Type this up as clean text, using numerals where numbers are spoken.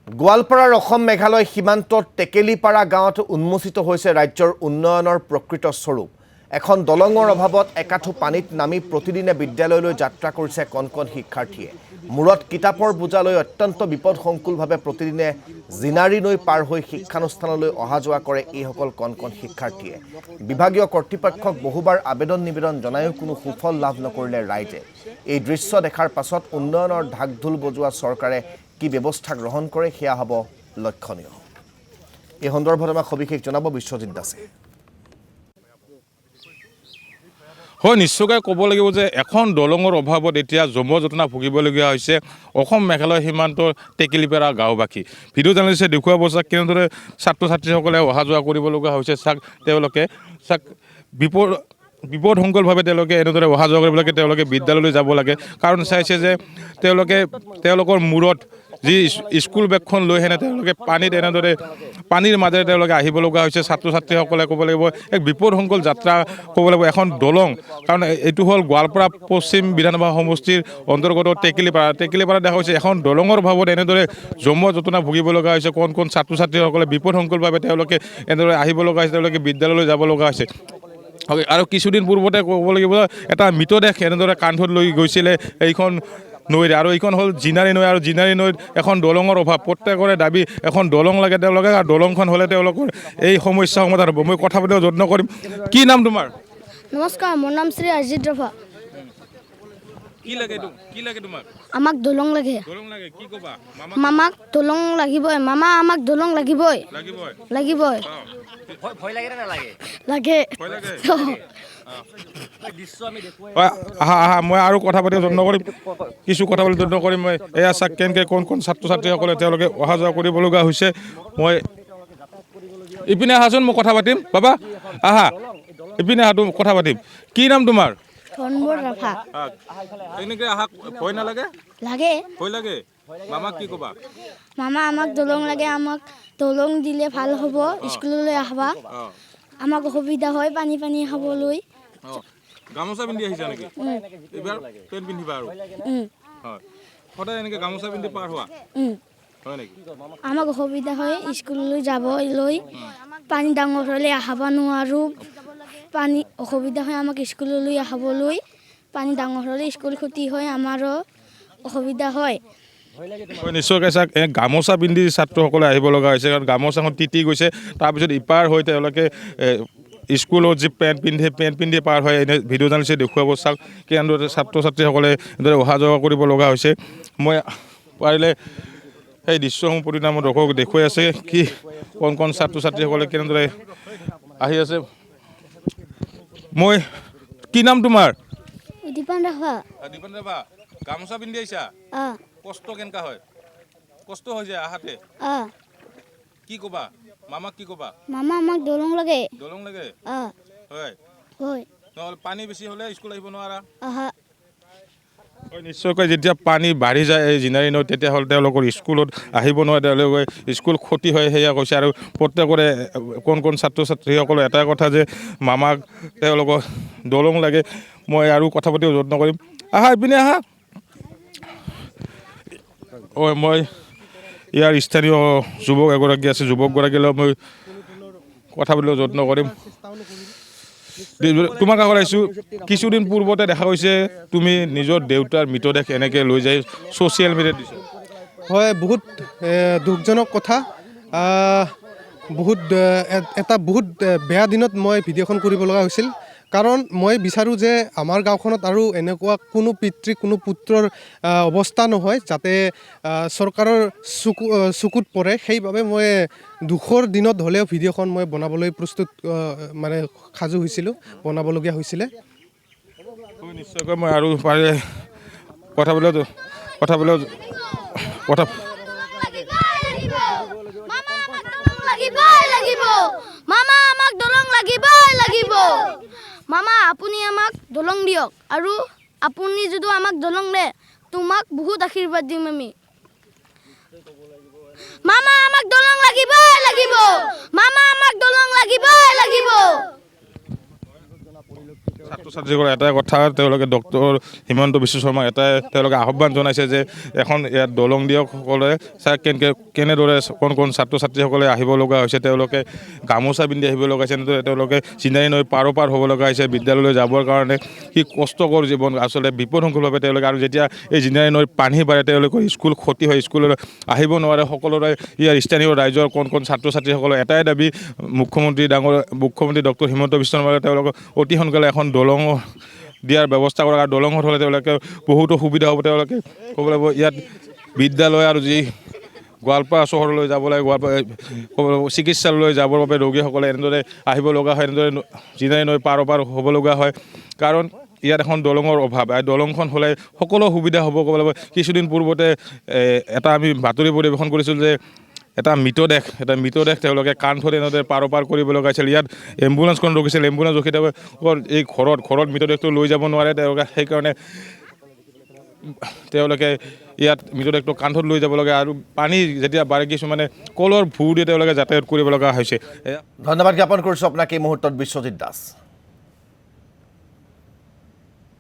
গোৱালপাৰাৰ অসম মেঘালয় সীমান্তত টেকেলিপাৰা গাঁৱত উন্মোচিত হৈছে ৰাজ্যৰ উন্নয়নৰ প্ৰকৃত স্বৰূপ। এখন দলঙৰ অভাৱত একাঠু পানীত নামি প্ৰতিদিনে বিদ্যালয়লৈ যাত্ৰা কৰিছে কণ কণ শিক্ষাৰ্থীয়ে। মূৰত কিতাপৰ বোজা লৈ অত্যন্ত বিপদসংকুলভাৱে প্ৰতিদিনে জিনাৰী নৈ পাৰ হৈ শিক্ষানুষ্ঠানলৈ অহা যোৱা কৰে এইসকল কণ কণ শিক্ষাৰ্থীয়ে। বিভাগীয় কৰ্তৃপক্ষক বহুবাৰ আবেদন নিবেদন জনায়ো কোনো সুফল লাভ নকৰিলে ৰাইজে। এই দৃশ্য দেখাৰ পাছত উন্নয়নৰ ঢাক ঢোল বজোৱা চৰকাৰে কি ব্যৱস্থা গ্ৰহণ কৰে সেয়া হ'ব লক্ষণীয়। এই সন্দৰ্ভত আমাক সবিশেষ জনাব বিশ্বজিৎ দাসে। হয়, নিশ্চয়কৈ ক'ব লাগিব যে এখন দলঙৰ অভাৱত এতিয়া যমযন্ত্ৰণা ভুগিবলগীয়া হৈছে অসম মেঘালয় সীমান্তৰ টেকেলিপাৰা গাঁওবাসী। ভিডিঅ' জাৰ্নেলিষ্টে দেখুৱাব চাওক কেনেদৰে ছাত্ৰ ছাত্ৰীসকলে অহা যোৱা কৰিবলগীয়া হৈছে। তেওঁলোকে বিপদসংকুলভাৱে তেওঁলোকে এনেদৰে অহা যোৱা কৰিব লাগে। তেওঁলোকে বিদ্যালয়লৈ যাব লাগে কাৰণ চাইছে যে তেওঁলোকৰ মূৰত যি স্কুল বেগখন লৈ হেনে তেওঁলোকে পানীৰ মাজেৰে তেওঁলোকে আহিব লগা হৈছে। ছাত্ৰ ছাত্ৰীসকলে ক'ব লাগিব এক বিপদসংকুল যাত্ৰা ক'ব লাগিব। এখন দলং, কাৰণ এইটো হ'ল গোৱালপাৰা পশ্চিম বিধানসভা সমষ্টিৰ অন্তৰ্গত টেকেলিপাৰা দেখা হৈছে। এখন দলঙৰ অভাৱত এনেদৰে যমযন্ত্ৰণা ভুগিব লগা হৈছে কণ কণ ছাত্ৰ ছাত্ৰীসকলে। বিপদসংকুলভাৱে তেওঁলোকে এনেদৰে আহিব লগা হৈছে, তেওঁলোকে বিদ্যালয়লৈ যাব লগা হৈছে। আৰু কিছুদিন পূৰ্বতে ক'ব লাগিব এটা মৃতদেহ এনেদৰে কান্ধত লৈ গৈছিলে এইখন নৈৰে। আৰু এইখন হ'ল জিনাৰী নৈ, আৰু জিনাৰী নৈত এখন দলঙৰ অভাৱ। প্ৰত্যেকৰে দাবী এখন দলং লাগে তেওঁলোকে, আৰু দলংখন হ'লে তেওঁলোকৰ এই সমস্যা সমাধান হ'ব। মই কথা পাতিব যত্ন কৰিম। কি নাম তোমাৰ? নমস্কাৰ, মোৰ নাম শ্ৰী অজিত ৰাভা। কি লাগে তোমাক? আমাক দলং লাগে। দলং লাগে, কি ক'বা? মামাক দলং লাগিবই। মামা আমাক দলং লাগিবই। ভয় লাগে না নালাগে? লাগে। মই আৰু কথা পাতিব যত্ন কৰিম, কিছু কথা পাতিব যত্ন কৰিম। মই এয়া চাওক কেনেকৈ কোন ছাত্ৰ ছাত্ৰীসকলে তেওঁলোকে অহা যোৱা কৰিব লগা হৈছে। মই ইপিনে আহাচোন, মই কথা পাতিম। বাবা আহা, ইপিনে আহা, কথা পাতিম। কি নাম তোমাৰ? ৰাভা। এনেকৈ আহা, ভয় নালাগে? লাগে। ভয় লাগে। মামাক কি ক'বা? মামা আমাক দলং লাগে। আমাক দলং দিলে ভাল হ'ব, স্কুললৈ আহিবা। আমাক অসুবিধা হয় পানী খাবলৈ। গামোচা পিন্ধি আহিছা নেকি? এইবাৰ পেণ্ট পিন্ধিবা আৰু হয়, সদায় এনেকৈ গামোচা পিন্ধি পাৰ হোৱা হয় নেকি? আমাক অসুবিধা হয় স্কুললৈ যাবলৈ। পানী ডাঙৰ হ'লে আহিব নোৱাৰোঁ। পানী অসুবিধা হয় আমাক স্কুললৈ আহিবলৈ। পানী ডাঙৰ হ'লে স্কুল ক্ষতি হয়, আমাৰো অসুবিধা হয়। নিশ্চয়কৈ চাওক, গামোচা পিন্ধি ছাত্ৰসকলে আহিব লগা হৈছে, কাৰণ গামোচাখন তিতি গৈছে। তাৰপিছত ইপাৰ হৈ তেওঁলোকে স্কুলত যি পেণ্ট পিন্ধি পাৰ হয়। এনে ভিডিঅ' জাৰ্নেলিষ্টে দেখুৱাব চাওক কেনেদৰে ছাত্ৰ ছাত্ৰীসকলে এনেদৰে অহা যোৱা কৰিব লগা হৈছে। মই পাৰিলে সেই দৃশ্যসমূহ প্ৰতিদিনে দৰ্শকক দেখুৱাই আছে কি কণ কণ ছাত্ৰ ছাত্ৰীসকলে কেনেদৰে আহি আছে। কি নাম তোমাৰ? দীপান ৰাভা। গামোচা পিন্ধি আহিছা? কষ্ট কেনেকা হয়? কষ্ট হৈ যায় আহাতে? কি ক'বা মামাক? কি ক'বা? মামা আমাক দলং লাগে। দলং লাগে? হয়। নহ'লে পানী বেছি হ'লে স্কুল আহিব নোৱাৰা? হয়, নিশ্চয়কৈ যেতিয়া পানী বাঢ়ি যায় এই জিনাৰী নৈত, তেতিয়াহ'লে তেওঁলোকৰ স্কুলত আহিব নোৱাৰে, তেওঁলোকে স্কুল ক্ষতি হয় সেয়া কৈছে। আৰু প্ৰত্যেকৰে কণ কণ ছাত্ৰ ছাত্ৰীসকলৰ এটাই কথা যে মামাক তেওঁলোকৰ দলং লাগে। মই আৰু কথা পাতিব যত্ন কৰিম। আহা, ইপিনে আহা। হয়, মই ইয়াৰ স্থানীয় যুৱক এগৰাকী আছে, যুৱকগৰাকীলৈ মই কথা পাতিব যত্ন কৰিম। তোমাক আগৰাইছোঁ, কিছুদিন পূৰ্বতে দেখা গৈছে তুমি নিজৰ দেউতাৰ মৃতদেহ এনেকৈ লৈ যাই ছ'চিয়েল মিডিয়াত দিছা। হয়, বহুত দুখজনক কথা। বহুত বেয়া দিনত মই ভিডিঅ'খন কৰিব লগা হৈছিল, কাৰণ মই বিচাৰোঁ যে আমাৰ গাঁওখনত আৰু এনেকুৱা কোনো পিতৃ কোনো পুত্ৰৰ অৱস্থা নহয় যাতে চৰকাৰৰ চকুত পৰে। সেইবাবে মই দুখৰ দিনত হ'লেও ভিডিঅ'খন মই বনাবলৈ সাজু হৈছিলোঁ, বনাবলগীয়া হৈছিলে। নিশ্চয়কৈ মই আৰু পাৰে কথা মামা আমাক দলং লাগিব। মামা আপুনি আমাক দলং দিয়ক, আৰু আপুনি যদি আমাক দলং দিয়ে তোমাক বহুত আশীৰ্বাদ দিম আমি। মামা আমাক দলং লাগিব। মামা আমাক দলং লাগিব। ছাত্ৰ ছাত্ৰীসকলৰ এটাই কথা তেওঁলোকে ডক্টৰ হিমন্ত বিশ্ব শৰ্মাক এটাই তেওঁলোকে আহ্বান জনাইছে যে এখন ইয়াত দলং দিয়কসকলে কেনেদৰে কোন ছাত্ৰ ছাত্ৰীসকলে আহিব লগা হৈছে তেওঁলোকে গামোচা পিন্ধি আহিব লগা হৈছে এনেদৰে তেওঁলোকে চিনাৰী নৈ পাৰ হ'ব লগা হৈছে বিদ্যালয়লৈ যাবৰ কাৰণে কি কষ্টকৰ জীৱন আচলতে বিপদসংকুলভাৱে তেওঁলোকে আৰু যেতিয়া এই চিনাৰী নৈৰ পানী বাঢ়ে তেওঁলোকৰ স্কুল ক্ষতি হয় স্কুললৈ আহিব নোৱাৰে সকলোৰে ইয়াৰ স্থানীয় ৰাইজৰ কোন ছাত্ৰ ছাত্ৰীসকলৰ এটাই দাবী মুখ্যমন্ত্ৰী ডক্টৰ হিমন্ত বিশ্ব শৰ্মাই তেওঁলোকক অতি সোনকালে এখন দলং দিয়াৰ ব্যৱস্থা কৰা আৰু দলঙত হ'লে তেওঁলোকে বহুতো সুবিধা হ'ব তেওঁলোকে ক'ব লাগিব ইয়াত বিদ্যালয় আৰু যি গোৱালপাৰা চহৰলৈ যাব লাগে চিকিৎসালয়লৈ যাবৰ বাবে ৰোগীসকলে এনেদৰে আহিব লগা হয় এনেদৰে চিনাৰী নৈ পাৰ হ'ব লগা হয় কাৰণ ইয়াত এখন দলঙৰ অভাৱ আৰু দলংখন হ'লে সকলো সুবিধা হ'ব ক'ব লাগিব কিছুদিন পূৰ্বতে এটা আমি বাতৰি পৰিৱেশন কৰিছিলোঁ যে এটা মৃতদেহ তেওঁলোকে কান্ধত এনেদৰে পাৰ কৰিব লগা হৈছিল ইয়াত এম্বুলেঞ্চখন ৰখিছিল এম্বুলেঞ্চ ৰখি তেওঁলোকৰ এই ঘৰত মৃতদেহটো লৈ যাব নোৱাৰে তেওঁলোকে সেইকাৰণে তেওঁলোকে ইয়াত মৃতদেহটো কান্ধত লৈ যাব লগা আৰু পানী যেতিয়া বাঢ়ে কিছুমানে কলৰ ভূ দি তেওঁলোকে যাতায়াত কৰিব লগা হৈছে ধন্যবাদ জ্ঞাপন কৰিছোঁ আপোনাক এই মুহূৰ্তত বিশ্বজিৎ দাস।